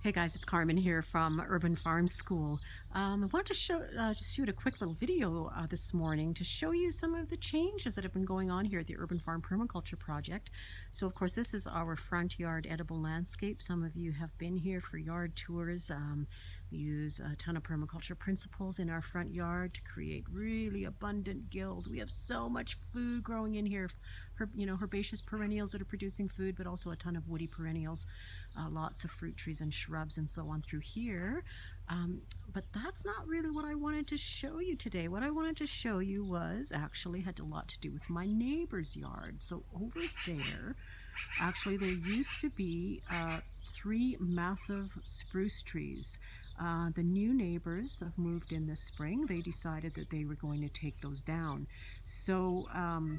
Hey guys, it's Carmen here from Urban Farm School. I wanted to just shoot a quick little video this morning to show you some of the changes that have been going on here at the Urban Farm Permaculture Project. So of course this is our front yard edible landscape. Some of you have been here for yard tours. We use a ton of permaculture principles in our front yard to create really abundant gills. We have so much food growing in here, herbaceous perennials that are producing food, but also a ton of woody perennials. Lots of fruit trees and shrubs and so on through here. But that's not really what I wanted to show you today. What I wanted to show you was actually had a lot to do with my neighbor's yard. So over there, actually there used to be 3 massive spruce trees. The new neighbors have moved in this spring. They decided that they were going to take those down. So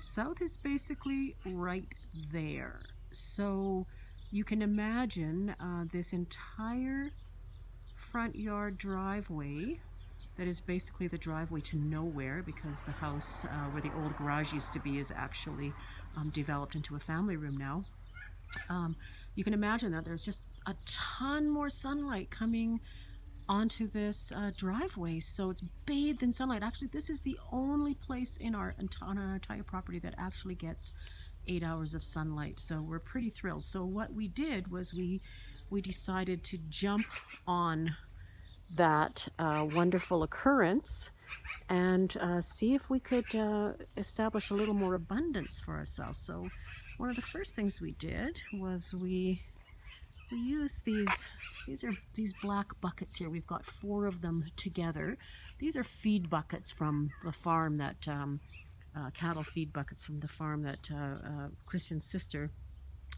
south is basically right there. So you can imagine this entire front yard driveway that is basically the driveway to nowhere, because the house where the old garage used to be is actually developed into a family room now. You can imagine that there's just a ton more sunlight coming onto this driveway, so it's bathed in sunlight. Actually, this is the only place on our entire property that actually gets 8 hours of sunlight, so we're pretty thrilled. So what we did was we decided to jump on that wonderful occurrence and see if we could establish a little more abundance for ourselves. So one of the first things we did was we used these black buckets here. We've got 4 of them together. These are feed buckets from the farm that cattle feed buckets from the farm that Christian's sister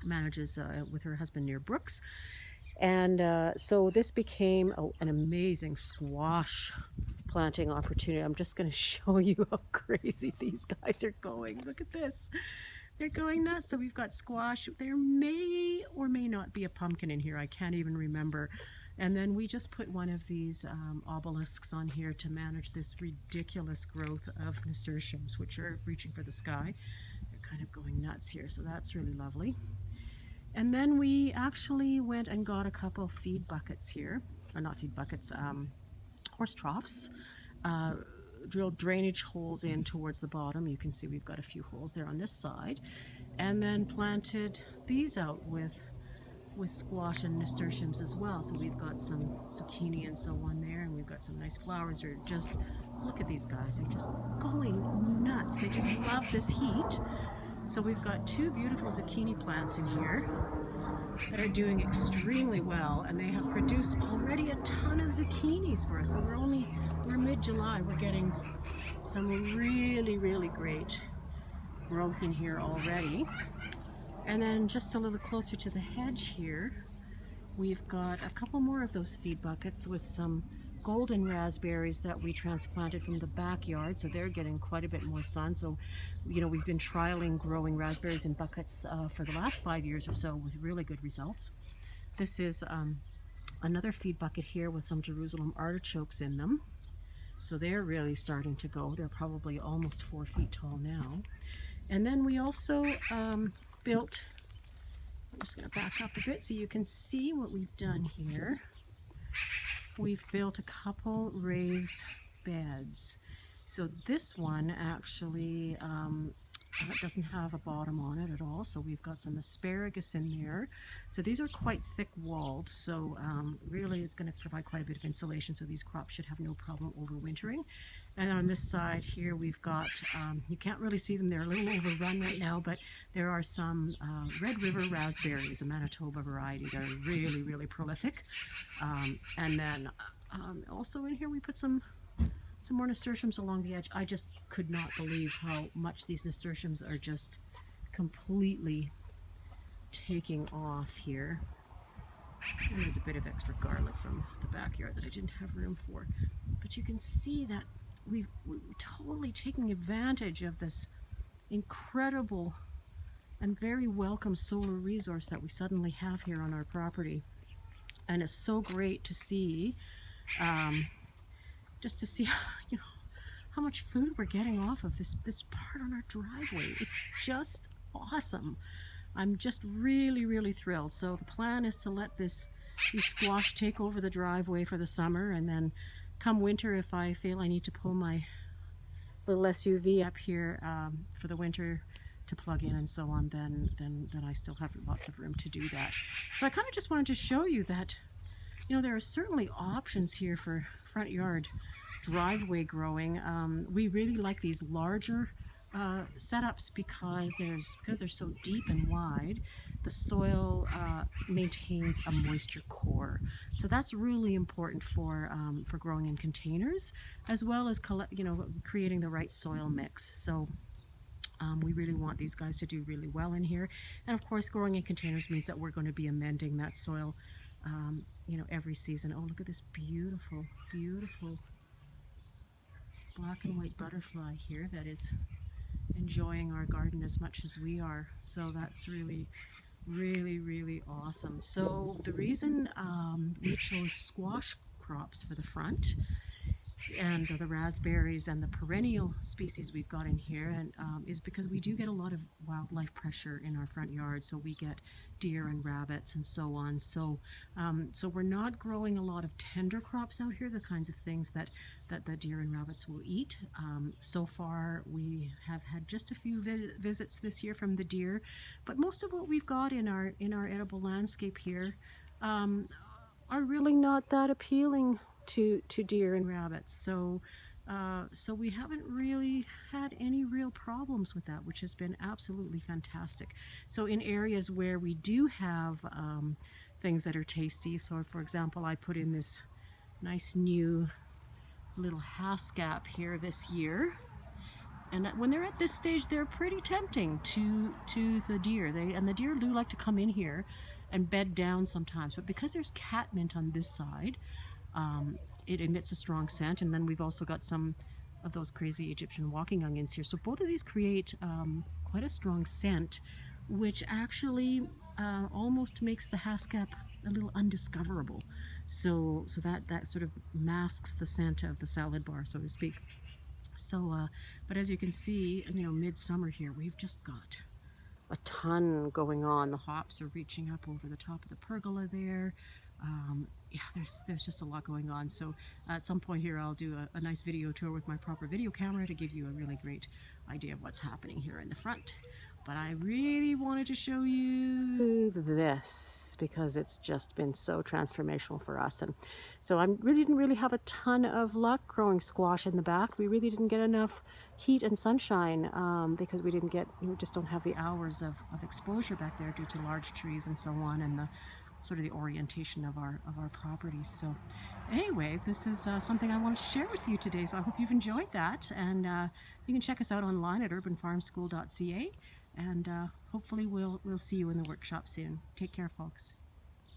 manages with her husband near Brooks. And so this became an amazing squash planting opportunity. I'm just going to show you how crazy these guys are going. Look at this. They're going nuts. So we've got squash. There may or may not be a pumpkin in here. I can't even remember. And then we just put one of these obelisks on here to manage this ridiculous growth of nasturtiums, which are reaching for the sky. They're kind of going nuts here, so that's really lovely. And then we actually went and got a couple feed buckets here, or not feed buckets, horse troughs. Drilled drainage holes in towards the bottom. You can see we've got a few holes there on this side. And then planted these out with squash and nasturtiums as well. So we've got some zucchini and so on there, and we've got some nice flowers. They're just, look at these guys, they're just going nuts. They just love this heat. So we've got 2 beautiful zucchini plants in here that are doing extremely well, and they have produced already a ton of zucchinis for us. So we're mid-July, we're getting some really great growth in here already. And then just a little closer to the hedge here, we've got a couple more of those feed buckets with some golden raspberries that we transplanted from the backyard, so they're getting quite a bit more sun. So, we've been trialing growing raspberries in buckets for the last 5 years or so with really good results. This is another feed bucket here with some Jerusalem artichokes in them. So they're really starting to go. They're probably almost 4 feet tall now. And then we also built, I'm just going to back up a bit so you can see what we've done here. We've built a couple raised beds. So this one actually doesn't have a bottom on it at all. So we've got some asparagus in there. So these are quite thick walled. So really it's going to provide quite a bit of insulation. So these crops should have no problem overwintering. And on this side here, we've got, you can't really see them, they're a little overrun right now, but there are some Red River raspberries, a Manitoba variety. They're really prolific. And then also in here we put some more nasturtiums along the edge. I just could not believe how much these nasturtiums are just completely taking off here. And there's a bit of extra garlic from the backyard that I didn't have room for. But you can see that we're totally taking advantage of this incredible and very welcome solar resource that we suddenly have here on our property. And it's so great to see, just to see, how much food we're getting off of this part on our driveway. It's just awesome. I'm just really thrilled. So the plan is to let this these squash take over the driveway for the summer, and then come winter, if I feel I need to pull my little SUV up here for the winter to plug in and so on, then I still have lots of room to do that. So I kind of just wanted to show you that, you know, there are certainly options here for front yard driveway growing. We really like these larger setups because they're so deep and wide. The soil maintains a moisture core, so that's really important for growing in containers, as well as creating the right soil mix. So we really want these guys to do really well in here, and of course, growing in containers means that we're going to be amending that soil, every season. Oh, look at this beautiful, beautiful black and white butterfly here that is enjoying our garden as much as we are. So that's really, really, really awesome. So the reason we chose squash crops for the front, and the raspberries and the perennial species we've got in here, and is because we do get a lot of wildlife pressure in our front yard. So we get deer and rabbits and so on. So we're not growing a lot of tender crops out here, the kinds of things that the deer and rabbits will eat. So far we have had just a few visits this year from the deer, but most of what we've got in our edible landscape here are really not that appealing to deer and rabbits. So we haven't really had any real problems with that, which has been absolutely fantastic. So in areas where we do have things that are tasty, so for example, I put in this nice new little haskap here this year, and when they're at this stage, they're pretty tempting to the deer. The deer do like to come in here and bed down sometimes, but because there's catmint on this side, it emits a strong scent. And then we've also got some of those crazy Egyptian walking onions here. So both of these create quite a strong scent, which actually almost makes the haskap a little undiscoverable. So that sort of masks the scent of the salad bar, so to speak. So, but as you can see, midsummer here, we've just got a ton going on. The hops are reaching up over the top of the pergola there. Yeah, there's just a lot going on. So at some point here, I'll do a nice video tour with my proper video camera to give you a really great idea of what's happening here in the front. But I really wanted to show you this because it's just been so transformational for us. And so I really didn't have a ton of luck growing squash in the back. We really didn't get enough heat and sunshine because we just don't have the hours of exposure back there due to large trees and so on, and the sort of the orientation of our properties. So anyway, this is something I wanted to share with you today. So I hope you've enjoyed that, and you can check us out online at urbanfarmschool.ca, and hopefully we'll see you in the workshop soon. Take care, folks.